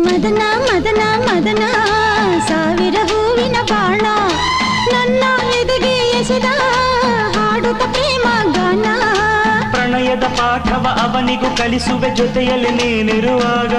ಮದನ ಮದನ ಮದನ ಸಾವಿರ ಹೂವಿನ ಬಾಣ ನನ್ನ ಎದೆಗೆ ಎಸೆದ ಹಾಡುತ್ತ ಪ್ರೇಮ ಗಾನ ಪ್ರಣಯದ ಪಾಠವ ಅವನಿಗೂ ಕಲಿಸುವೆ ಜೊತೆಯಲ್ಲಿ ನೀನಿರುವಾಗ